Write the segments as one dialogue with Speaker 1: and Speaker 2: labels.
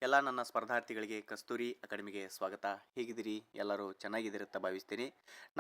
Speaker 1: ಎಲ್ಲ ನನ್ನ ಸ್ಪರ್ಧಾರ್ಥಿಗಳಿಗೆ ಕಸ್ತೂರಿ ಅಕಾಡೆಮಿಗೆ ಸ್ವಾಗತ. ಹೇಗಿದ್ದೀರಿ? ಎಲ್ಲರೂ ಚೆನ್ನಾಗಿದ್ದೀರಂತ ಭಾವಿಸ್ತೀನಿ.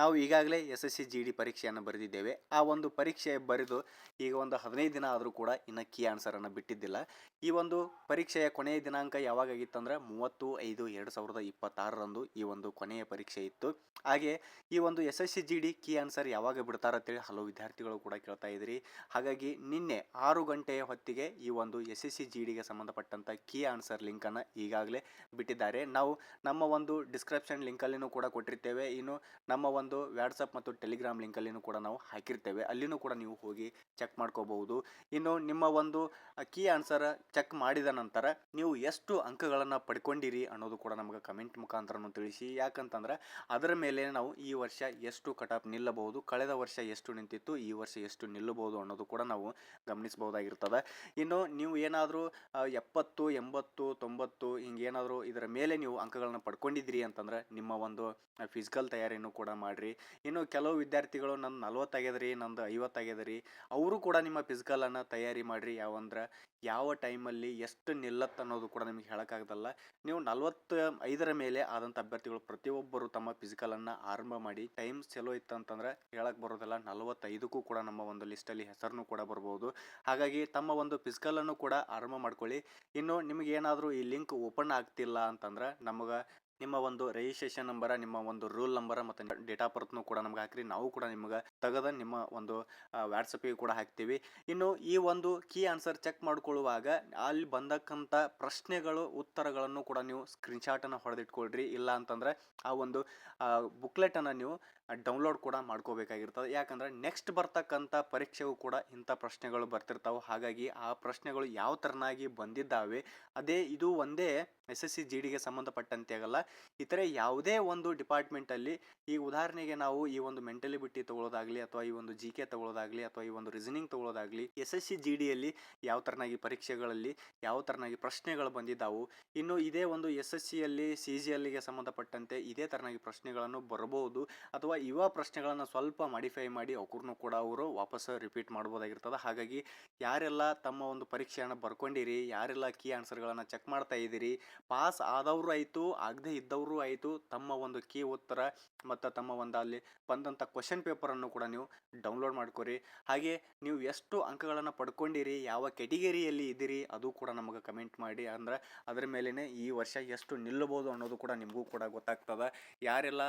Speaker 1: ನಾವು ಈಗಾಗಲೇ SSC GD ಪರೀಕ್ಷೆಯನ್ನು ಬರೆದಿದ್ದೇವೆ. ಆ ಒಂದು ಪರೀಕ್ಷೆ ಬರೆದು ಈಗ ಒಂದು 15 ದಿನ ಆದರೂ ಕೂಡ ಇನ್ನು ಕೀ ಆನ್ಸರನ್ನು ಬಿಟ್ಟಿದ್ದಿಲ್ಲ. ಈ ಒಂದು ಪರೀಕ್ಷೆಯ ಕೊನೆಯ ದಿನಾಂಕ ಯಾವಾಗಾಗಿತ್ತಂದ್ರೆ 30/5/2026ರಂದು ಈ ಒಂದು ಕೊನೆಯ ಪರೀಕ್ಷೆ ಇತ್ತು. ಹಾಗೆ ಈ ಒಂದು SSC GD ಕೀ ಆನ್ಸರ್ ಯಾವಾಗ ಬಿಡ್ತಾರಂತೇಳಿ ಹಲವು ವಿದ್ಯಾರ್ಥಿಗಳು ಕೂಡ ಕೇಳ್ತಾ ಇದ್ದೀರಿ. ಹಾಗಾಗಿ ನಿನ್ನೆ 6 ಗಂಟೆಯ ಹೊತ್ತಿಗೆ ಈ ಒಂದು SSC GDಗೆ ಸಂಬಂಧಪಟ್ಟಂಥ ಕೀ ಆನ್ಸರ್ ಲಿಂಕನ್ನು ಈಗಾಗಲೇ ಬಿಟ್ಟಿದ್ದಾರೆ. ನಾವು ನಮ್ಮ ಒಂದು ಡಿಸ್ಕ್ರಿಪ್ಷನ್ ಲಿಂಕಲ್ಲಿನೂ ಕೂಡ ಕೊಟ್ಟಿರ್ತೇವೆ. ಇನ್ನು ನಮ್ಮ ಒಂದು ವಾಟ್ಸಪ್ ಮತ್ತು ಟೆಲಿಗ್ರಾಮ್ ಲಿಂಕಲ್ಲಿನೂ ಕೂಡ ನಾವು ಹಾಕಿರ್ತೇವೆ. ಅಲ್ಲಿನೂ ಕೂಡ ನೀವು ಹೋಗಿ ಚೆಕ್ ಮಾಡ್ಕೋಬಹುದು. ಇನ್ನು ನಿಮ್ಮ ಒಂದು ಕೀ ಆನ್ಸರ್ ಚೆಕ್ ಮಾಡಿದ ನಂತರ ನೀವು ಎಷ್ಟು ಅಂಕಗಳನ್ನು ಪಡ್ಕೊಂಡಿರಿ ಅನ್ನೋದು ಕೂಡ ನಮಗೆ ಕಮೆಂಟ್ ಮುಖಾಂತರನು ತಿಳಿಸಿ. ಯಾಕಂತಂದ್ರೆ ಅದರ ಮೇಲೆ ನಾವು ಈ ವರ್ಷ ಎಷ್ಟು ಕಟ್ ಆಫ್ ನಿಲ್ಲಬಹುದು, ಕಳೆದ ವರ್ಷ ಎಷ್ಟು ನಿಂತಿತ್ತು, ಈ ವರ್ಷ ಎಷ್ಟು ನಿಲ್ಲಬಹುದು ಅನ್ನೋದು ಕೂಡ ನಾವು ಗಮನಿಸಬಹುದಾಗಿರ್ತದೆ. ಇನ್ನು ನೀವು ಏನಾದರೂ 70, 80, 90 ಹಿಂಗೆ ಏನಾದರೂ ಇದರ ಮೇಲೆ ನೀವು ಅಂಕಗಳನ್ನು ಪಡ್ಕೊಂಡಿದ್ದೀರಿ ಅಂತಂದ್ರೆ ನಿಮ್ಮ ಒಂದು ಫಿಸಿಕಲ್ ತಯಾರಿನೂ ಕೂಡ ಮಾಡಿರಿ. ಇನ್ನು ಕೆಲವು ವಿದ್ಯಾರ್ಥಿಗಳು ನನ್ನ 40 ಆಗ್ಯದ್ರಿ, ನಂದು 50 ಆಗ್ಯದ್ರಿ, ಅವರು ಕೂಡ ನಿಮ್ಮ ಫಿಸಿಕಲನ್ನು ತಯಾರಿ ಮಾಡಿರಿ. ಯಾವ ಟೈಮಲ್ಲಿ ಎಷ್ಟು ನಿಲ್ಲತ್ತೆ ಅನ್ನೋದು ಕೂಡ ನಿಮಗೆ ಹೇಳೋಕ್ಕಾಗೋದಲ್ಲ. ನೀವು 45ರ ಮೇಲೆ ಆದಂಥ ಅಭ್ಯರ್ಥಿಗಳು ಪ್ರತಿಯೊಬ್ಬರು ತಮ್ಮ ಫಿಸಿಕಲನ್ನು ಆರಂಭ ಮಾಡಿ. ಟೈಮ್ ಚಲೋ ಇತ್ತಂತಂದ್ರೆ ಹೇಳಕ್ಕೆ ಬರೋದಿಲ್ಲ, 45ಕ್ಕೂ ಕೂಡ ನಮ್ಮ ಒಂದು ಲಿಸ್ಟಲ್ಲಿ ಹೆಸರನ್ನು ಕೂಡ ಬರ್ಬೋದು. ಹಾಗಾಗಿ ತಮ್ಮ ಒಂದು ಫಿಸಿಕಲನ್ನು ಕೂಡ ಆರಂಭ ಮಾಡ್ಕೊಳ್ಳಿ. ಇನ್ನು ನಿಮಗೆ ಏನಾದರೂ ಈ ಲಿಂಕ್ ಓಪನ್ ಆಗ್ತಿಲ್ಲ ಅಂತಂದ್ರೆ ನಿಮ್ಮ ಒಂದು ರಿಜಿಸ್ಟ್ರೇಷನ್ ನಂಬರ, ನಿಮ್ಮ ಒಂದು ರೂಲ್ ನಂಬರ ಮತ್ತು ಡೇಟ್ ಆಫ್ ಬರ್ತ್ನು ಕೂಡ ನಮ್ಗೆ ಹಾಕಿರಿ. ನಾವು ಕೂಡ ನಿಮ್ಗೆ ತೆಗೆದು ನಿಮ್ಮ ಒಂದು ವಾಟ್ಸಪ್ಪಿಗೆ ಕೂಡ ಹಾಕ್ತೀವಿ. ಇನ್ನು ಈ ಒಂದು ಕೀ ಆನ್ಸರ್ ಚೆಕ್ ಮಾಡ್ಕೊಳ್ಳುವಾಗ ಅಲ್ಲಿ ಬಂದಕ್ಕಂಥ ಪ್ರಶ್ನೆಗಳು ಉತ್ತರಗಳನ್ನು ಕೂಡ ನೀವು ಸ್ಕ್ರೀನ್ಶಾಟನ್ನು ಹೊಡೆದಿಟ್ಕೊಳ್ರಿ. ಇಲ್ಲ ಅಂತಂದ್ರೆ ಆ ಒಂದು ಬುಕ್ಲೆಟನ್ನು ನೀವು ಡೌನ್ಲೋಡ್ ಕೂಡ ಮಾಡ್ಕೋಬೇಕಾಗಿರ್ತದೆ. ಯಾಕಂದರೆ ನೆಕ್ಸ್ಟ್ ಬರ್ತಕ್ಕಂಥ ಪರೀಕ್ಷೆಗೂ ಕೂಡ ಇಂಥ ಪ್ರಶ್ನೆಗಳು ಬರ್ತಿರ್ತಾವೆ. ಹಾಗಾಗಿ ಆ ಪ್ರಶ್ನೆಗಳು ಯಾವ ಥರನಾಗಿ ಬಂದಿದ್ದಾವೆ ಇದು ಒಂದೇ SSC GDಗೆ ಸಂಬಂಧಪಟ್ಟಂತೆ ಆಗಲ್ಲ, ಇತರೆ ಯಾವುದೇ ಒಂದು ಡಿಪಾರ್ಟ್ಮೆಂಟಲ್ಲಿ ಈ ಉದಾಹರಣೆಗೆ ನಾವು ಈ ಒಂದು ಮೆಂಟಲಿಬಿಟಿ ತಗೊಳ್ಳೋದಾಗಲಿ ಅಥವಾ ಈ ಒಂದು GK ತಗೊಳ್ಳೋದಾಗಲಿ ಅಥವಾ ಈ ಒಂದು ರೀಸನಿಂಗ್ ತಗೊಳ್ಳೋದಾಗಲಿ SSC GDಯಲ್ಲಿ ಯಾವ ಥರನಾಗಿ ಪರೀಕ್ಷೆಗಳಲ್ಲಿ ಯಾವ ಥರನಾಗಿ ಪ್ರಶ್ನೆಗಳು ಬಂದಿದ್ದಾವು. ಇನ್ನು ಇದೇ ಒಂದು SSCಯಲ್ಲಿ CGLಗೆ ಸಂಬಂಧಪಟ್ಟಂತೆ ಇದೇ ಥರನಾಗಿ ಪ್ರಶ್ನೆಗಳನ್ನು ಬರಬಹುದು ಅಥವಾ ಇವ ಪ್ರಶ್ನೆಗಳನ್ನು ಸ್ವಲ್ಪ ಮಾಡಿಫೈ ಮಾಡಿ ಅವ್ರನ್ನೂ ಕೂಡ ಅವರು ವಾಪಸ್ ರಿಪೀಟ್ ಮಾಡ್ಬೋದಾಗಿರ್ತದೆ. ಹಾಗಾಗಿ ಯಾರೆಲ್ಲ ತಮ್ಮ ಒಂದು ಪರೀಕ್ಷೆಯನ್ನು ಬರ್ಕೊಂಡಿರಿ, ಯಾರೆಲ್ಲ ಕೀ ಆನ್ಸರ್ಗಳನ್ನು ಚೆಕ್ ಮಾಡ್ತಾ ಇದ್ದೀರಿ, ಪಾಸ್ ಆದವರು ಆಯಿತು ಆಗದೆ ಇದ್ದವರು ಆಯಿತು, ತಮ್ಮ ಒಂದು ಕೀ ಉತ್ತರ ಮತ್ತು ತಮ್ಮ ಒಂದು ಅಲ್ಲಿ ಬಂದಂಥ ಕ್ವಶನ್ ಪೇಪರನ್ನು ಕೂಡ ನೀವು ಡೌನ್ಲೋಡ್ ಮಾಡ್ಕೊರಿ. ಹಾಗೆ ನೀವು ಎಷ್ಟು ಅಂಕಗಳನ್ನು ಪಡ್ಕೊಂಡಿರಿ, ಯಾವ ಕೆಟಗರಿಯಲ್ಲಿ ಇದ್ದೀರಿ ಅದು ಕೂಡ ನಮಗೆ ಕಮೆಂಟ್ ಮಾಡಿ. ಅಂದ್ರೆ ಅದರ ಮೇಲೇ ಈ ವರ್ಷ ಎಷ್ಟು ನಿಲ್ಲಬಹುದು ಅನ್ನೋದು ಕೂಡ ನಿಮಗೂ ಕೂಡ ಗೊತ್ತಾಗ್ತದೆ. ಯಾರೆಲ್ಲ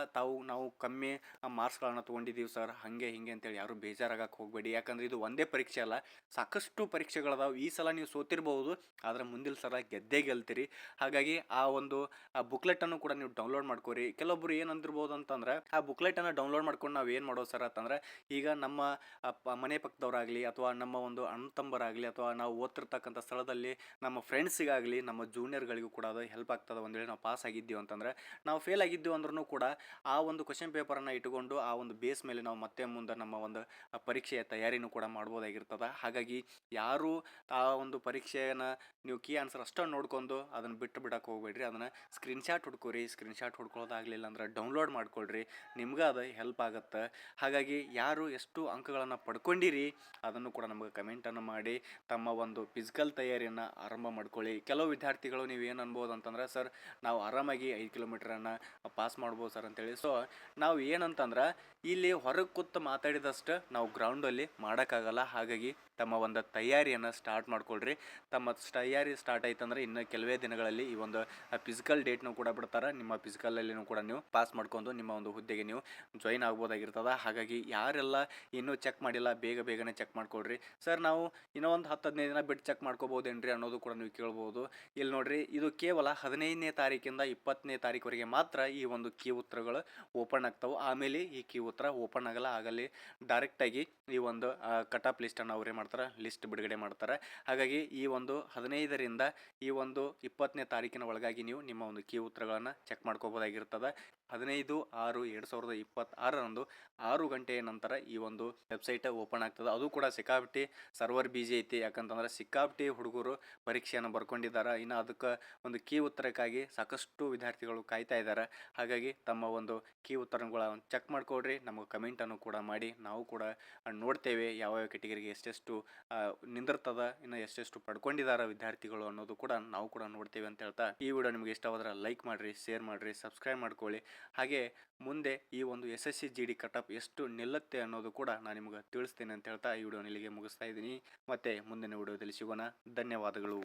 Speaker 1: ನಾವು ಕಮ್ಮಿ ಮಾರ್ಕ್ಸ್ಗಳನ್ನು ತೊಗೊಂಡಿದ್ದೀವಿ ಸರ್ ಹಾಗೆ ಹಿಂಗೆ ಅಂತೇಳಿ ಯಾರು ಬೇಜಾರಾಗಕ್ಕೆ ಹೋಗಬೇಡಿ. ಯಾಕಂದರೆ ಇದು ಒಂದೇ ಪರೀಕ್ಷೆ ಅಲ್ಲ, ಸಾಕಷ್ಟು ಪರೀಕ್ಷೆಗಳದಾವೆ. ಈ ಸಲ ನೀವು ಸೋತಿರ್ಬೋದು, ಆದರೆ ಮುಂದಿನ ಸಲ ಗೆದ್ದೇ ಗೆಲ್ತೀರಿ. ಹಾಗಾಗಿ ಆ ಒಂದು ಬುಕ್ಲೆಟನ್ನು ಕೂಡ ನೀವು ಡೌನ್ಲೋಡ್ ಮಾಡ್ಕೋರಿ. ಕೆಲವೊಬ್ರು ಏನು ಅಂದಿರ್ಬೋದು ಅಂತಂದ್ರೆ ಆ ಬುಕ್ಲೆಟನ್ನು ಡೌನ್ಲೋಡ್ ಮಾಡ್ಕೊಂಡು ನಾವು ಏನು ಮಾಡೋದು ಸರ್ ಅಂತಂದ್ರೆ, ಈಗ ನಮ್ಮ ಮನೆ ಪಕ್ಕದವರಾಗಲಿ ಅಥವಾ ನಮ್ಮ ಒಂದು ಅಣ್ಣ ಅಥವಾ ನಾವು ಓದ್ತಿರ್ತಕ್ಕಂಥ ಸ್ಥಳದಲ್ಲಿ ನಮ್ಮ ಫ್ರೆಂಡ್ಸಿಗಾಗಲಿ ನಮ್ಮ ಜೂನಿಯರ್ಗಳಿಗೂ ಕೂಡ ಅದು ಹೆಲ್ಪ್ ಆಗ್ತದೆ. ಒಂದು ವೇಳೆ ನಾವು ಪಾಸ್ ಆಗಿದ್ದೀವಿ ಅಂತಂದ್ರೆ, ನಾವು ಫೇಲ್ ಆಗಿದ್ದೀವಿ ಅಂದ್ರೂ ಕೂಡ ಆ ಒಂದು ಕ್ವಶನ್ ಪೇಪರನ್ನು ಇಟ್ಕೊಂಡು ಆ ಒಂದು ಬೇಸ್ ಮೇಲೆ ನಾವು ಮತ್ತೆ ಮುಂದೆ ನಮ್ಮ ಒಂದು ಪರೀಕ್ಷೆಯ ತಯಾರಿನೂ ಕೂಡ ಮಾಡ್ಬೋದಾಗಿರ್ತದೆ. ಹಾಗಾಗಿ ಯಾರು ಆ ಒಂದು ಪರೀಕ್ಷೆಯನ್ನು ನೀವು ಕೀ ಆನ್ಸರ್ ಅಷ್ಟೇ ನೋಡ್ಕೊಂಡು ಅದನ್ನು ಬಿಡಕ್ಕೆ ಹೋಗ್ಬೇಡ್ರಿ. ಅದನ್ನು ಸ್ಕ್ರೀನ್ಶಾಟ್ ಹೊಡ್ಕೊರಿ. ಸ್ಕ್ರೀನ್ಶಾಟ್ ಹೊಡ್ಕೊಳ್ಳೋದಾಗಲಿಲ್ಲ ಅಂದ್ರೆ ಡೌನ್ಲೋಡ್ ಮಾಡ್ಕೊಳ್ರಿ, ನಿಮ್ಗೆ ಅದು ಹೆಲ್ಪ್ ಆಗುತ್ತೆ. ಹಾಗಾಗಿ ಯಾರು ಎಷ್ಟು ಅಂಕಗಳನ್ನು ಪಡ್ಕೊಂಡಿರಿ ಅದನ್ನು ಕೂಡ ನಮಗೆ ಕಮೆಂಟನ್ನು ಮಾಡಿ ತಮ್ಮ ಒಂದು ಫಿಸಿಕಲ್ ತಯಾರಿಯನ್ನು ಆರಂಭ ಮಾಡ್ಕೊಳ್ಳಿ. ಕೆಲವು ವಿದ್ಯಾರ್ಥಿಗಳು ನೀವು ಏನು ಅನ್ಬೋದು ಅಂತಂದ್ರೆ, ಸರ್ ನಾವು ಆರಾಮಾಗಿ 5 ಕಿಲೋಮೀಟ್ರನ್ನು ಪಾಸ್ ಮಾಡ್ಬೋದು ಸರ್ ಅಂತೇಳಿ. ಸೊ ನಾವು ಏನಂತಂದ್ರೆ ಇಲ್ಲಿ ಹೊರಗೆ ಕೂತು ಮಾತಾಡಿದಷ್ಟು ನಾವು ಗ್ರೌಂಡಲ್ಲಿ ಮಾಡೋಕ್ಕಾಗಲ್ಲ. ಹಾಗಾಗಿ ತಮ್ಮ ಒಂದು ತಯಾರಿಯನ್ನು ಸ್ಟಾರ್ಟ್ ಮಾಡ್ಕೊಳ್ರಿ. ತಮ್ಮ ತಯಾರಿ ಸ್ಟಾರ್ಟ್ ಆಯ್ತಂದ್ರೆ ಇನ್ನು ಕೆಲವೇ ದಿನಗಳಲ್ಲಿ ಈ ಒಂದು ಫಿಸಿಕಲ್ ಡೇಟ್ನು ಕೂಡ ಬಿಡ್ತಾರೆ. ನಿಮ್ಮ ಫಿಸಿಕಲಲ್ಲಿನೂ ಕೂಡ ನೀವು ಪಾಸ್ ಮಾಡ್ಕೊಂಡು ನಿಮ್ಮ ಒಂದು ಹುದ್ದೆಗೆ ನೀವು ಜಾಯಿನ್ ಆಗ್ಬೋದಾಗಿರ್ತದೆ. ಹಾಗಾಗಿ ಯಾರೆಲ್ಲ ಇನ್ನೂ ಚೆಕ್ ಮಾಡಿಲ್ಲ ಬೇಗನೆ ಚೆಕ್ ಮಾಡ್ಕೊಳ್ರಿ. ಸರ್ ನಾವು ಇನ್ನೂ ಒಂದು 10-15 ದಿನ ಬಿಟ್ಟು ಚೆಕ್ ಮಾಡ್ಕೋಬೋದೇನ್ರಿ ಅನ್ನೋದು ಕೂಡ ನೀವು ಕೇಳ್ಬೋದು. ಇಲ್ಲಿ ನೋಡ್ರಿ, ಇದು ಕೇವಲ 15ನೇ ತಾರೀಕಿಂದ 20ನೇ ತಾರೀಕುವರೆಗೆ ಮಾತ್ರ ಈ ಒಂದು ಕೀ ಉತ್ತರಗಳು ಓಪನ್ ಆಗ್ತಾವೆ. ಆಮೇಲೆ ಈ ಕೀ ಉತ್ತರ ಓಪನ್ ಆಗಲ್ಲ. ಆಗಲಿ ಡೈರೆಕ್ಟಾಗಿ ಈ ಒಂದು ಕಟ್ ಆಫ್ ಲಿಸ್ಟನ್ನು ಅವರೇ ಮಾಡ್ತಾರೆ, ಲಿಸ್ಟ್ ಬಿಡುಗಡೆ ಮಾಡ್ತಾರೆ. ಹಾಗಾಗಿ ಈ ಒಂದು 15ರಿಂದ ಈ ಒಂದು 20ನೇ ತಾರೀಕಿನ ಒಳಗಾಗಿ ನೀವು ನಿಮ್ಮ ಒಂದು ಕೀ ಉತ್ತರಗಳನ್ನು ಚೆಕ್ ಮಾಡ್ಕೋಬೋದಾಗಿರ್ತದೆ. 15/6/2026ರಂದು 6 ಗಂಟೆಯ ನಂತರ ಈ ಒಂದು ವೆಬ್ಸೈಟ್ ಓಪನ್ ಆಗ್ತದೆ. ಅದು ಕೂಡ ಸಿಕ್ಕಾಪಟ್ಟಿ ಸರ್ವರ್ ಬಿಜಿ ಐತಿ. ಯಾಕಂತಂದ್ರೆ ಸಿಕ್ಕಾಪಟ್ಟಿ ಹುಡುಗರು ಪರೀಕ್ಷೆಯನ್ನು ಬರ್ಕೊಂಡಿದ್ದಾರೆ. ಇನ್ನು ಅದಕ್ಕೆ ಒಂದು ಕೀ ಉತ್ತರಕ್ಕಾಗಿ ಸಾಕಷ್ಟು ವಿದ್ಯಾರ್ಥಿಗಳು ಕಾಯ್ತಾ ಇದ್ದಾರೆ. ಹಾಗಾಗಿ ತಮ್ಮ ಒಂದು ಕೀ ಉತ್ತರಗಳನ್ನು ಚೆಕ್ ಚೆಕ್ ಮಾಡ್ಕೊಳ್ರಿ, ನಮಗೆ ಕಮೆಂಟನ್ನು ಕೂಡ ಮಾಡಿ. ನಾವು ಕೂಡ ನೋಡ್ತೇವೆ ಯಾವ ಕೆಟಗರಿಗೆ ಎಷ್ಟೆಷ್ಟು ನಿಂದಿರ್ತದ, ಇನ್ನು ಎಷ್ಟೆಷ್ಟು ಪಡ್ಕೊಂಡಿದ್ದಾರೆ ವಿದ್ಯಾರ್ಥಿಗಳು ಅನ್ನೋದು ಕೂಡ ನಾವು ಕೂಡ ನೋಡ್ತೇವೆ ಅಂತ ಹೇಳ್ತಾ, ಈ ವಿಡಿಯೋ ನಿಮಗೆ ಇಷ್ಟವಾದ್ರೆ ಲೈಕ್ ಮಾಡಿರಿ, ಶೇರ್ ಮಾಡಿರಿ, ಸಬ್ಸ್ಕ್ರೈಬ್ ಮಾಡ್ಕೊಳ್ಳಿ. ಹಾಗೆ ಮುಂದೆ ಈ ಒಂದು SSC GD ಕಟಪ್ ಎಷ್ಟು ನಿಲ್ಲುತ್ತೆ ಅನ್ನೋದು ಕೂಡ ನಾನು ನಿಮಗೆ ತಿಳಿಸ್ತೇನೆ ಅಂತ ಹೇಳ್ತಾ ಈ ವಿಡಿಯೋನ ಇಲ್ಲಿಗೆ ಮುಗಿಸ್ತಾ ಇದ್ದೀನಿ. ಮತ್ತೆ ಮುಂದಿನ ವಿಡಿಯೋದಲ್ಲಿ ಸಿಗೋಣ. ಧನ್ಯವಾದಗಳು.